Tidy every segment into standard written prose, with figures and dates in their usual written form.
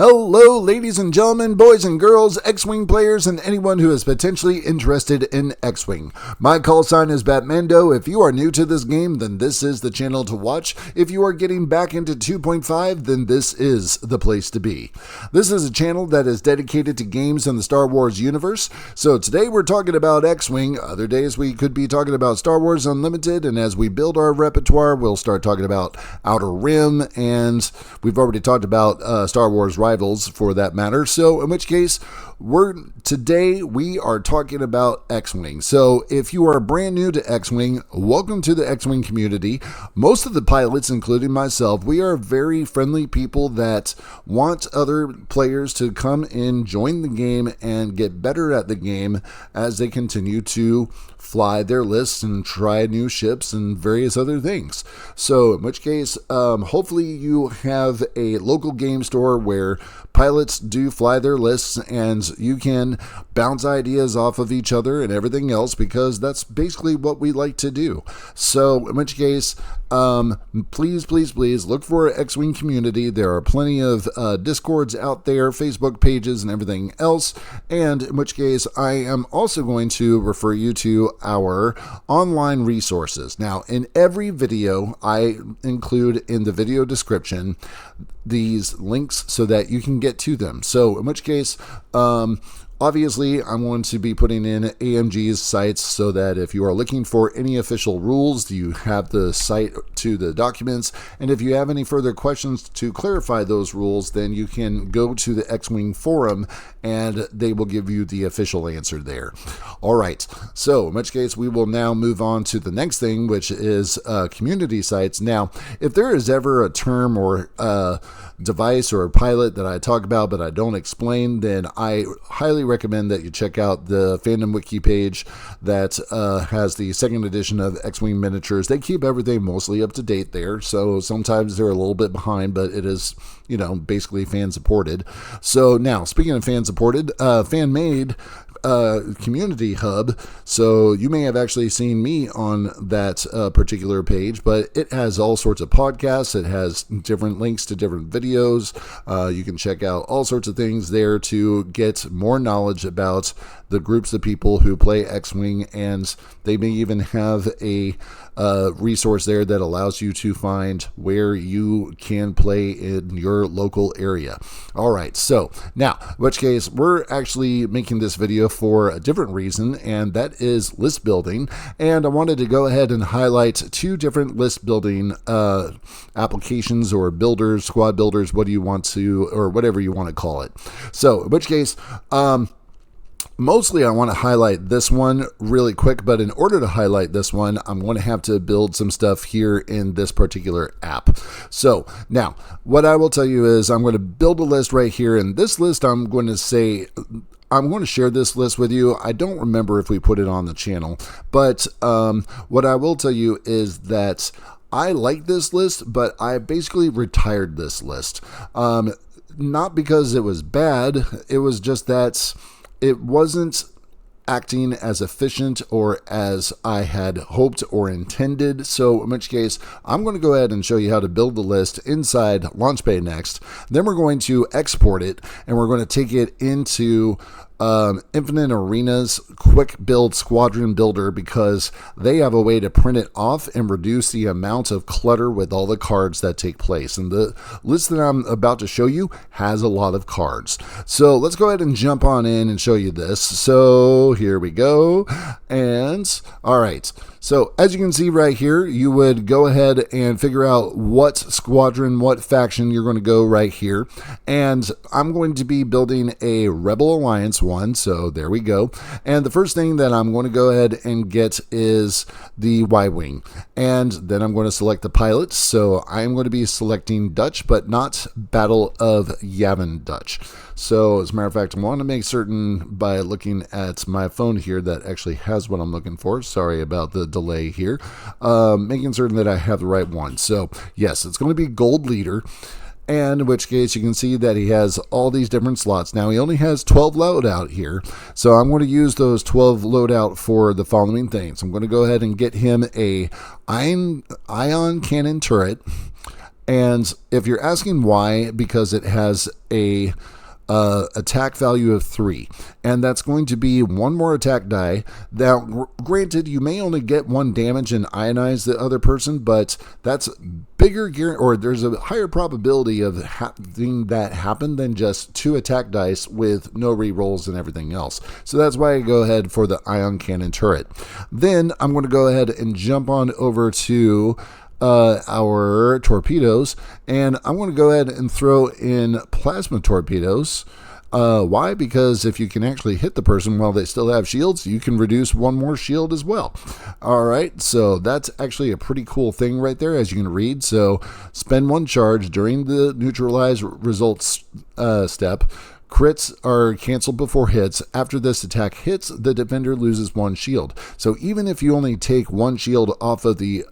Hello, ladies and gentlemen, boys and girls, X-Wing players, and anyone who is potentially interested in X-Wing. My call sign is BatMando. If you are new to this game, then this is the channel to watch. If you are getting back into 2.5, then this is the place to be. This is a channel that is dedicated to games in the Star Wars universe. So today we're talking about X-Wing. Other days we could be talking about Star Wars Unlimited, and as we build our repertoire, we'll start talking about Outer Rim, and we've already talked about Star Wars Rivals for that matter. So in which case, today we are talking about X-Wing. So if you are brand new to X-Wing, welcome to the X-Wing community. Most of the pilots, including myself, we are very friendly people that want other players to come in, join the game, and get better at the game as they continue to fly their lists and try new ships and various other things. So in which case, hopefully you have a local game store where pilots do fly their lists and you can bounce ideas off of each other and everything else, because that's basically what we like to do. So in which case, please look for an X-Wing community. There are plenty of Discords out there, Facebook pages, and everything else. And in which case, I am also going to refer you to our online resources. Now, in every video, I include in the video description these links so that you can get to them. So in which case, obviously, I'm going to be putting in AMG's sites so that if you are looking for any official rules, you have the site to the documents. And if you have any further questions to clarify those rules, then you can go to the X-Wing forum and they will give you the official answer there. All right. So in which case, we will now move on to the next thing, which is community sites. Now, if there is ever a term or device or a pilot that I talk about but I don't explain, then I highly recommend that you check out the fandom wiki page that has the second edition of X-Wing miniatures. They keep everything mostly up to date there, so sometimes they're a little bit behind, but it is, basically fan supported. So now, speaking of fan supported, fan made community hub. So you may have actually seen me on that particular page, but it has all sorts of podcasts. It has different links to different videos. You can check out all sorts of things there to get more knowledge about the groups of people who play X-Wing, and they may even have a resource there that allows you to find where you can play in your local area. All right, so now, in which case, we're actually making this video for a different reason, and that is list building. And I wanted to go ahead and highlight two different list building applications or builders, squad builders, what do you want to, or whatever you want to call it. So in which case, mostly I want to highlight this one really quick, but in order to highlight this one, I'm going to have to build some stuff here in this particular app. So now what I will tell you is I'm going to build a list right here. And this list, I'm going to share this list with you. I don't remember if we put it on the channel, but what I will tell you is that I like this list, but I basically retired this list. Not because it was bad, it was just that it wasn't acting as efficient or as I had hoped or intended. So in which case, I'm going to go ahead and show you how to build the list inside Launchpad next. Then we're going to export it, and we're going to take it into Infinite Arena's quick build squadron builder, because they have a way to print it off and reduce the amount of clutter with all the cards that take place. And the list that I'm about to show you has a lot of cards. So let's go ahead and jump on in and show you this. So here we go. And all right. So as you can see right here, you would go ahead and figure out what squadron, what faction you're going to go right here. And I'm going to be building a Rebel Alliance one. So there we go. And the first thing that I'm going to go ahead and get is the Y-Wing. And then I'm going to select the pilots. So I'm going to be selecting Dutch, but not Battle of Yavin Dutch. So as a matter of fact, I want to make certain by looking at my phone here that actually has what I'm looking for. Sorry about the delay here. Making certain that I have the right one. So yes, it's going to be Gold Leader. And in which case you can see that he has all these different slots. Now he only has 12 loadout here. So I'm going to use those 12 loadout for the following things. I'm going to go ahead and get him a ion cannon turret, And if you're asking why, because it has a attack value of 3, and that's going to be one more attack die. Now, granted, you may only get 1 damage and ionize the other person, but that's bigger, or there's a higher probability of having that happen than just 2 attack dice with no rerolls and everything else. So that's why I go ahead for the ion cannon turret. Then I'm going to go ahead and jump on over to our torpedoes, and I'm going to go ahead and throw in plasma torpedoes. Why? Because if you can actually hit the person while they still have shields, you can reduce 1 more shield as well. All right, so that's actually a pretty cool thing right there, as you can read. So spend 1 charge during the neutralize results step. Crits are canceled before hits. After this attack hits, the defender loses 1 shield. So even if you only take 1 shield off of the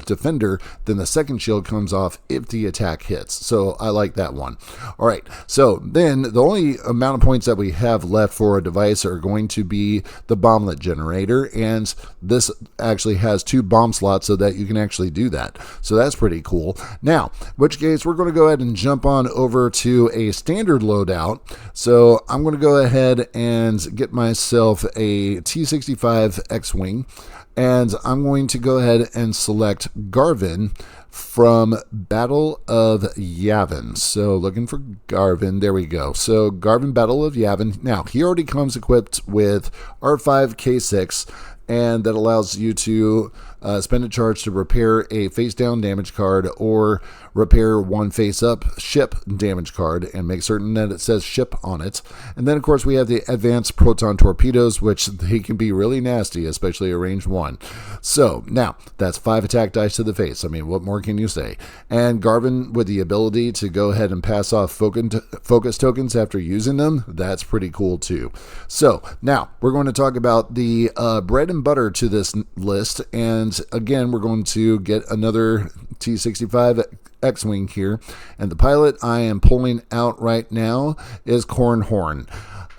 defender, then the second shield comes off if the attack hits. So I like that one. All right, so then the only amount of points that we have left for a device are going to be the bomblet generator, and this actually has 2 bomb slots so that you can actually do that. So that's pretty cool. Now, in which case we're going to go ahead and jump on over to a standard loadout. So I'm going to go ahead and get myself a T-65 X-wing, and I'm going to go ahead and select Garvin from Battle of Yavin. So looking for Garvin, there we go. So Garvin, Battle of Yavin. Now, he already comes equipped with R5K6, and that allows you to spend a charge to repair a face-down damage card or repair 1 face-up ship damage card, and make certain that it says ship on it. And then, of course, we have the advanced proton torpedoes, which they can be really nasty, especially at range 1. So, now, that's 5 attack dice to the face. I mean, what more can you say? And Garvin, with the ability to go ahead and pass off focus tokens after using them, that's pretty cool, too. So, now, we're going to talk about the bread and butter to this list, and again, we're going to get another T-65 X-wing here, and the pilot I am pulling out right now is Corn Horn,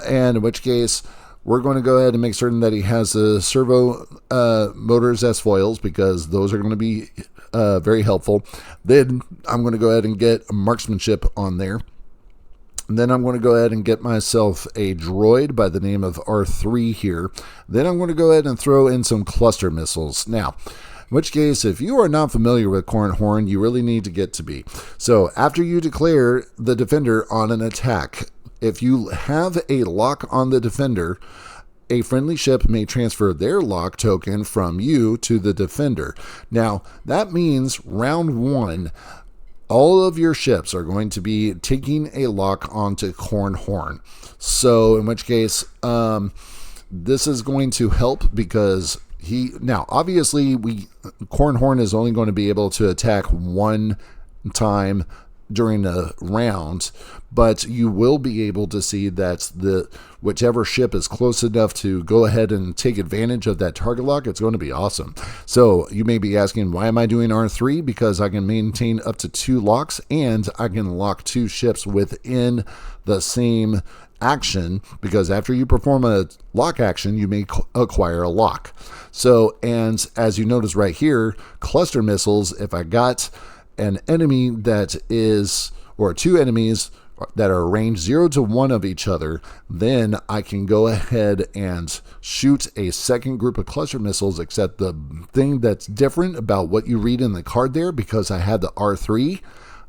and in which case we're going to go ahead and make certain that he has the servo motors as foils, because those are going to be very helpful. Then I'm going to go ahead and get marksmanship on there. And then I'm going to go ahead and get myself a droid by the name of R3 here. Then I'm going to go ahead and throw in some cluster missiles. Now, in which case, if you are not familiar with Corn Horn, you really need to get to be. So after you declare the defender on an attack, if you have a lock on the defender, a friendly ship may transfer their lock token from you to the defender. Now, that means round 1, all of your ships are going to be taking a lock onto Corn Horn. So in which case, this is going to help, because now obviously Corn Horn is only going to be able to attack 1 time during a round, but you will be able to see that whichever ship is close enough to go ahead and take advantage of that target lock, it's going to be awesome. So you may be asking, why am I doing R3? Because I can maintain up to 2 locks, and I can lock 2 ships within the same action, because after you perform a lock action, you may acquire a lock. So, and as you notice right here, cluster missiles, if I got an enemy that is, or 2 enemies that are range 0 to 1 of each other, then I can go ahead and shoot a second group of cluster missiles, except the thing that's different about what you read in the card there, because I had the R3,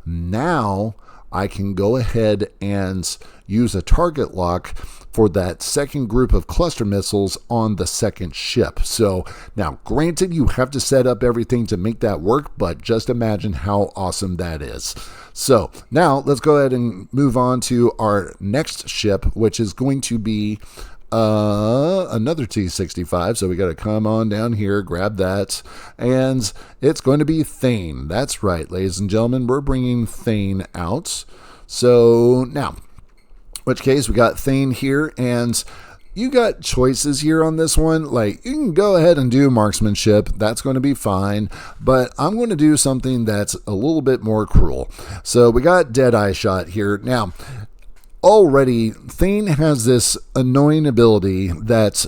now I can go ahead and use a target lock for that second group of cluster missiles on the second ship. So now, granted, you have to set up everything to make that work, but just imagine how awesome that is. So now let's go ahead and move on to our next ship, which is going to be another T-65. So we got to come on down here, grab that, and it's going to be Thane. That's right, ladies and gentlemen, we're bringing Thane out. So now, in which case we got Thane here, and you got choices here on this one. Like, you can go ahead and do marksmanship, that's going to be fine, but I'm going to do something that's a little bit more cruel. So we got Deadeye Shot here. Now, already, Thane has this annoying ability that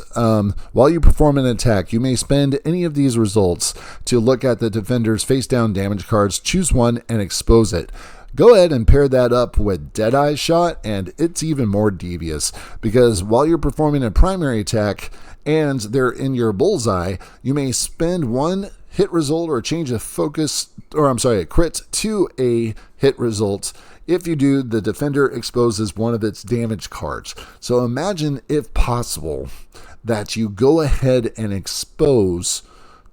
while you perform an attack, you may spend any of these results to look at the defender's face down damage cards, choose one, and expose it. Go ahead and pair that up with Deadeye Shot, and it's even more devious, because while you're performing a primary attack and they're in your bullseye, you may spend one hit result or change a crit to a hit result. If you do, the defender exposes one of its damage cards. So imagine, if possible, that you go ahead and expose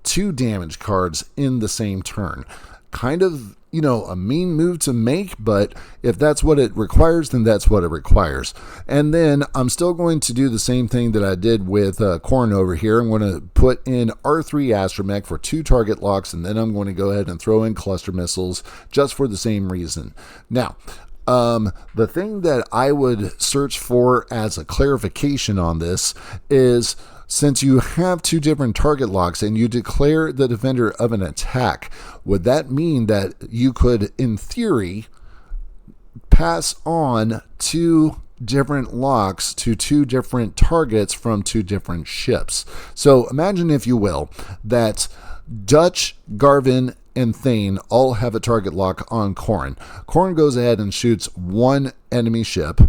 2 damage cards in the same turn. Kind of, a mean move to make, but if that's what it requires, then that's what it requires. And then I'm still going to do the same thing that I did with Corn over here. I'm going to put in R3 Astromech for 2 target locks, and then I'm going to go ahead and throw in cluster missiles just for the same reason. Now, the thing that I would search for as a clarification on this is, since you have 2 different target locks and you declare the defender of an attack, would that mean that you could, in theory, pass on 2 different locks to 2 different targets from 2 different ships? So imagine, if you will, that Dutch, Garvin, and Thane all have a target lock on Corrin. Corrin goes ahead and shoots 1 enemy ship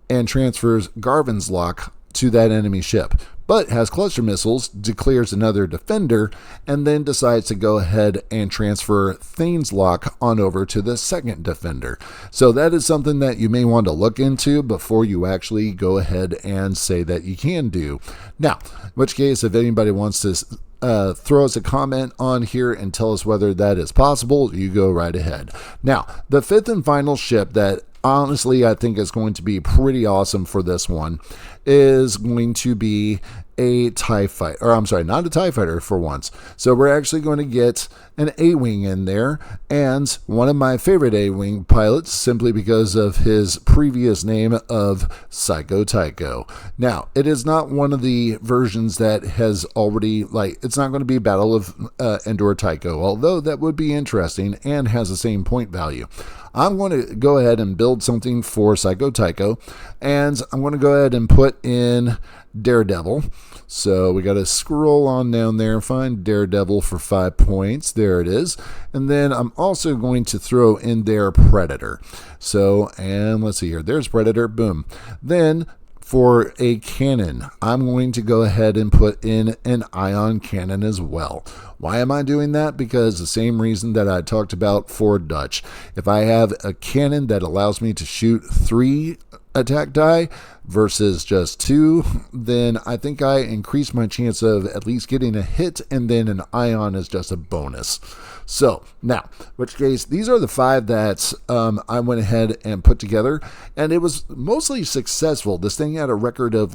and transfers Garvin's lock to that enemy ship, but has cluster missiles, declares another defender, and then decides to go ahead and transfer Thane's lock on over to the second defender. So that is something that you may want to look into before you actually go ahead and say that you can do. Now, in which case, if anybody wants to throw us a comment on here and tell us whether that is possible, you go right ahead. Now, the 5th and final ship that honestly I think is going to be pretty awesome for this one is going to be a TIE fighter, or I'm sorry, not a TIE fighter for once. So we're actually going to get an A-Wing in there, and one of my favorite A-Wing pilots, simply because of his previous name of Psycho Tycho. Now, it is not one of the versions that has already, it's not going to be Battle of Endor Tycho, although that would be interesting and has the same point value. I'm going to go ahead and build something for Psycho Tycho, and I'm going to go ahead and put in Daredevil. So we got to scroll on down there, find Daredevil for 5 points. There it is. And then I'm also going to throw in there Predator. So, and let's see here. There's Predator. Boom. Then for a cannon, I'm going to go ahead and put in an ion cannon as well. Why am I doing that? Because the same reason that I talked about for Dutch. If I have a cannon that allows me to shoot 3 attack die versus just 2, then I think I increase my chance of at least getting a hit, and then an ion is just a bonus. So now, in which case, these are the 5 that I went ahead and put together, and it was mostly successful. This thing had a record of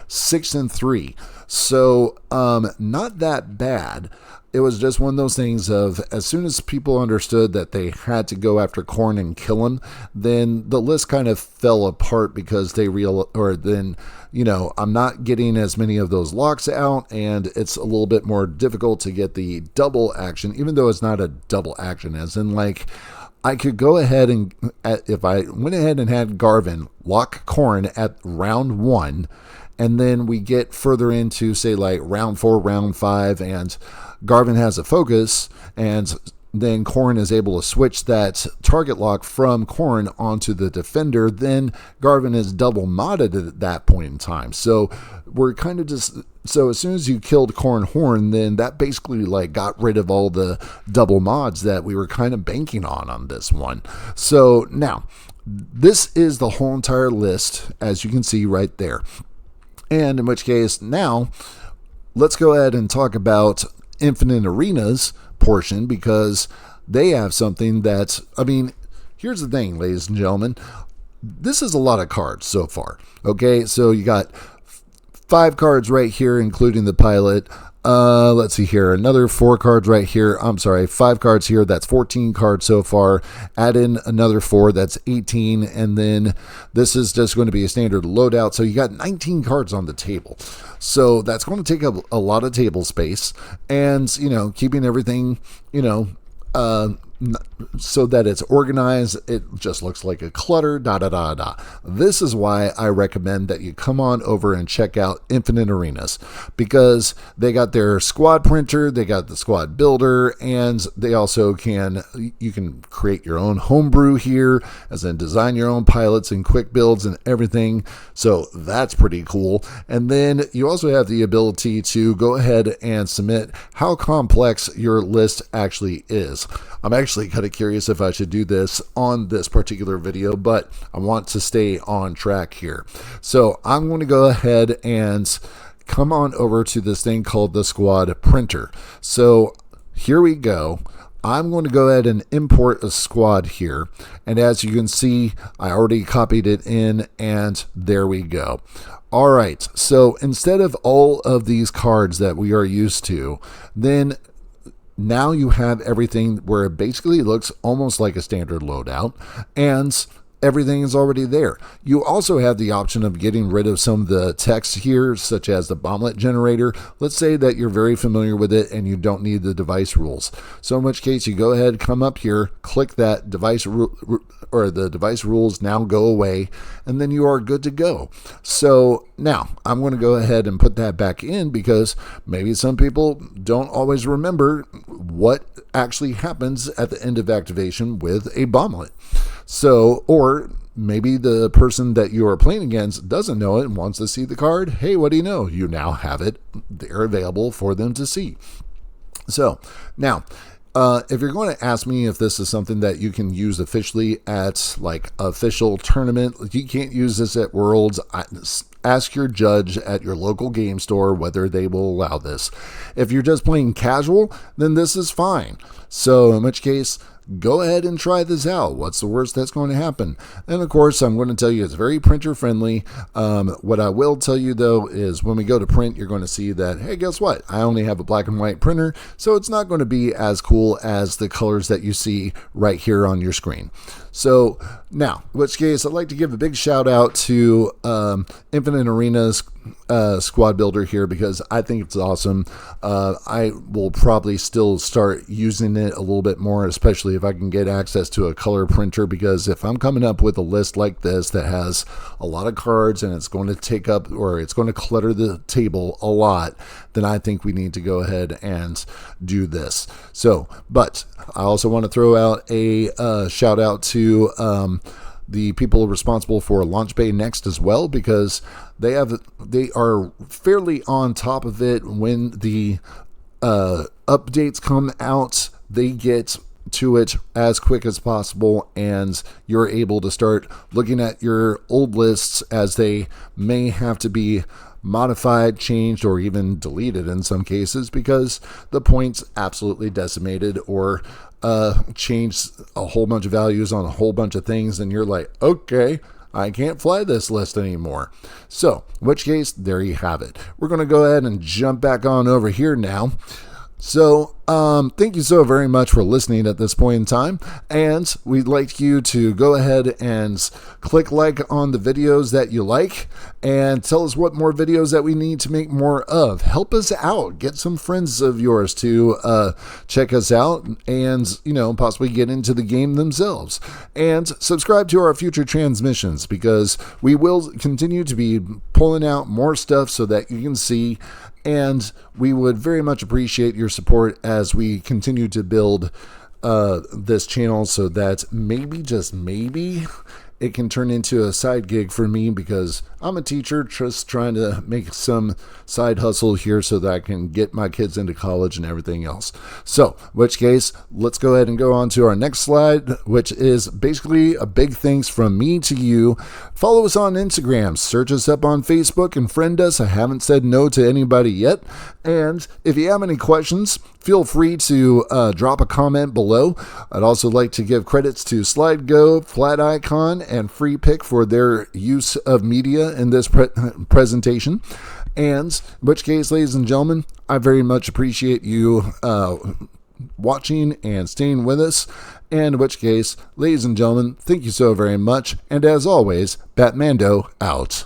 6 and 3, so not that bad. It was just one of those things of, as soon as people understood that they had to go after Corn and kill him, then the list kind of fell apart, because I'm not getting as many of those locks out, and it's a little bit more difficult to get the double action, even though it's not a double action, as in I could go ahead and, if I went ahead and had Garvin lock Corn at round 1, and then we get further into, say, round 4, round 5, and Garvin has a focus, and then Corn is able to switch that target lock from Corn onto the defender, then Garvin is double modded at that point in time. So we're kind of just, so as soon as you killed Corn Horn, then that basically got rid of all the double mods that we were kind of banking on this one. So now, this is the whole entire list, as you can see right there. And in which case, now, let's go ahead and talk about Infinite Arenas portion, because they have something that's, here's the thing, ladies and gentlemen. This is a lot of cards so far. Okay, so you got 5 cards right here, including the pilot. Let's see here, another 4 cards right here. I'm sorry, 5 cards here. That's 14 cards so far. Add in another 4, that's 18. And then this is just going to be a standard loadout. So you got 19 cards on the table. So that's going to take up a lot of table space. And, keeping everything, so that it's organized. It just looks like a clutter, da da da da. This is why I recommend that you come on over and check out Infinite Arenas, because they got their squad printer, they got the squad builder, and they also you can create your own homebrew here, as in design your own pilots and quick builds and everything. So that's pretty cool. And then you also have the ability to go ahead and submit how complex your list actually is. I'm actually kind of curious if I should do this on this particular video, but I want to stay on track here. So I'm going to go ahead and come on over to this thing called the squad printer. So here we go. I'm going to go ahead and import a squad here. And as you can see, I already copied it in, and there we go. All right, so instead of all of these cards that we are used to, then now you have everything where it basically looks almost like a standard loadout, and everything is already there. You also have the option of getting rid of some of the text here, such as the bomblet generator. Let's say that you're very familiar with it and you don't need the device rules. So in which case, you go ahead, come up here, click that device or the device rules now go away, and then you are good to go. So now I'm going to go ahead and put that back in, because maybe some people don't always remember what actually happens at the end of activation with a bomblet. So, or maybe the person that you are playing against doesn't know it and wants to see the card. Hey, what do you know? You now have it there available for them to see. So now, if you're going to ask me if this is something that you can use officially at like official tournament, you can't use this at Worlds. Ask your judge at your local game store whether they will allow this. If you're just playing casual, then this is fine. So in which case, go ahead and try this out. What's the worst that's going to happen? And of course, I'm going to tell you it's very printer friendly. What I will tell you though is when we go to print, you're going to see that, hey, guess what? I only have a black and white printer, so it's not going to be as cool as the colors that you see right here on your screen. So now, in which case, I'd like to give a big shout out to Infinite Arenas squad builder here, because I think it's awesome. I will probably still start using it a little bit more, especially if I can get access to a color printer, because if I'm coming up with a list like this that has a lot of cards and it's going to take up, or it's going to clutter the table a lot, then I think we need to go ahead and do this. So, but I also want to throw out a shout out to the people responsible for Launch Bay Next as well, because they are fairly on top of it. When the updates come out, they get to it as quick as possible, and you're able to start looking at your old lists as they may have to be modified, changed, or even deleted in some cases, because the points absolutely decimated or changed a whole bunch of values on a whole bunch of things, and you're like, okay, I can't fly this list anymore. So, in which case, there you have it. We're going to go ahead and jump back on over here now. So, thank you so very much for listening at this point in time, and we'd like you to go ahead and click like on the videos that you like, and tell us what more videos that we need to make more of. Help us out. Get some friends of yours to check us out and, possibly get into the game themselves. And subscribe to our future transmissions, because we will continue to be pulling out more stuff so that you can see. And we would very much appreciate your support as we continue to build this channel, so that maybe, just maybe, it can turn into a side gig for me, because I'm a teacher just trying to make some side hustle here so that I can get my kids into college and everything else. So, in which case, let's go ahead and go on to our next slide, which is basically a big thanks from me to you. Follow us on Instagram, search us up on Facebook, and friend us. I haven't said no to anybody yet. And if you have any questions, feel free to drop a comment below. I'd also like to give credits to SlideGo, Flat Icon, and Free Pick for their use of media in this presentation. And in which case, ladies and gentlemen, I very much appreciate you watching and staying with us. And in which case, ladies and gentlemen, thank you so very much. And as always, BatMando out.